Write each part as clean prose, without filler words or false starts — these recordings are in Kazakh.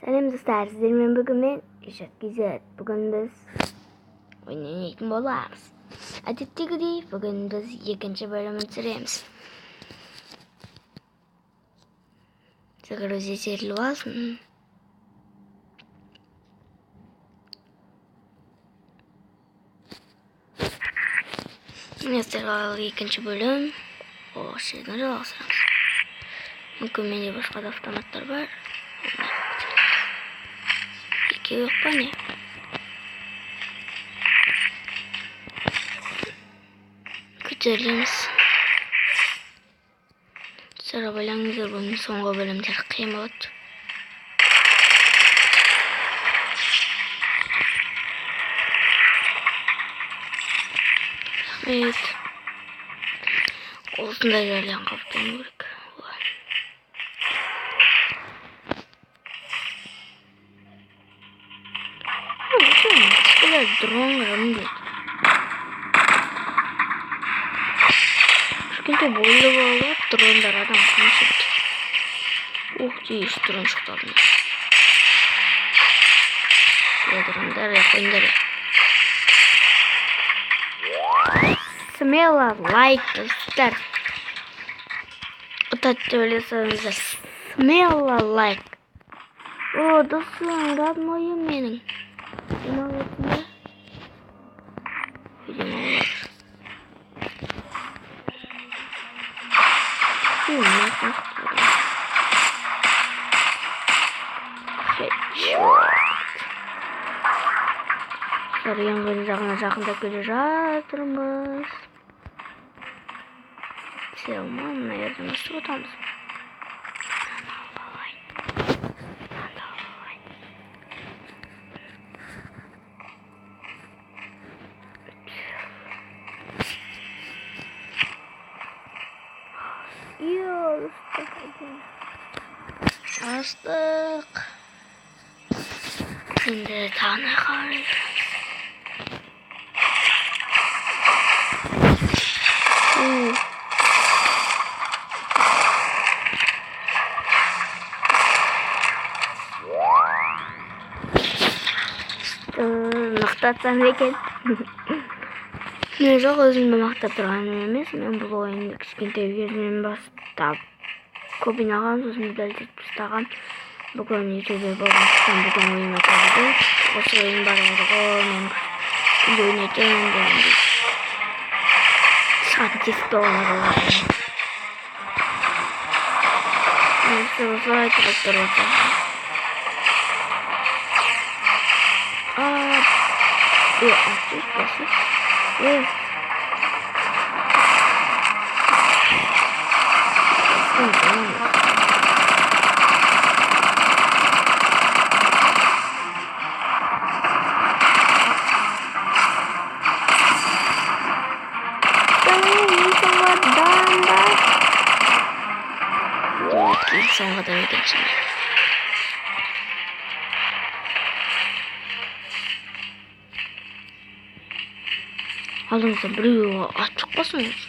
Сәлем достар, сіздермен бүгін мен Ишат Кизет. Бүгін біз ойнайтын боламыз. Әдеттегідей, бүгін біз екінші бөлімін түсіреміз. Загрузить етілуасын. Местерғалы екінші бөлім. Шеден жалғасырамыз. Мүмкін менде басқа да автоматтар бар. Yok bu ne? Көтерілеміз. Sıra bilіңіздер, бұның соңғы бөлімдер қиын болады. Рахмет. Осындай жерден қаптауым керек. Дрон рынды. Шкенде болды болады, дрондар адам қаншықты. Ух, дейіш дрон шықты алдым. Дрондар яқындар. Смело лайк, достар. Ұтатты білесіңіздер. Смело лайк. О, достым, родной менің. Молодцы. Sarıyan жағына жақындап келе жатырмыз. Селма, наверное, что там? Астық. Енді таны қарай. Мақтатсам екен. Мен жоқ, өзімді мақтап тұрғаным емес. Мен бұл ойынды кішкентай кезімнен бастап көп ойнаған, сосын дәлдеп тастаған. Бүгін ютубер болғандықтан бүгін ойын атады. Осы ойын бар еді ғой, мен үйде ойнайтын дегенде. Сағат 10 доллар алады. Осылай тұрып отырса. Açış basış. Sonra da geçelim. Алдыңызда біреу ашық басыңыз.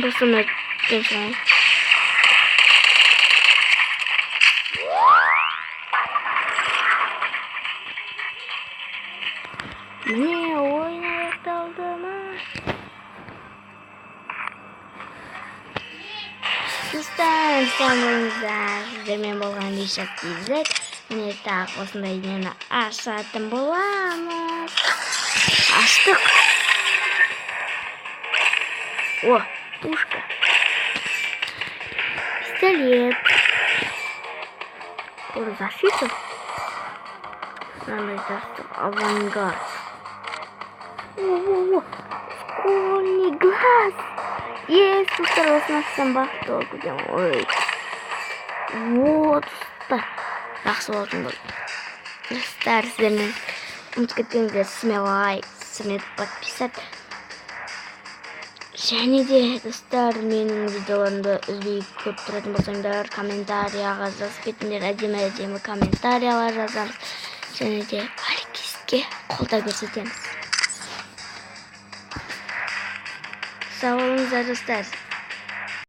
Басым әттен соң. Міне ойын аяқталды ма? Достар, сәлемдер. Сіздермен болған Ишат Кизет. Міне тағы осындай нені ашатын боламыз. Аштық. О, пушка. Пистолет. Защита. Надо это авангард. О, школьный глаз. Есть, устроилась на всем бахту, где ой. Вот, жақсы болсын бұл. Достар, сіздермен ұмытып смело лайк, смело подписать. Және де, достар, менің видеоларымды үзбей көріп тұратын болсаңдар, комментарияға жазып кетіңдер, әдемі комментариялар жазамыз. Және де, sizge қолдау көрсетеміз. Sağ olun dostlar.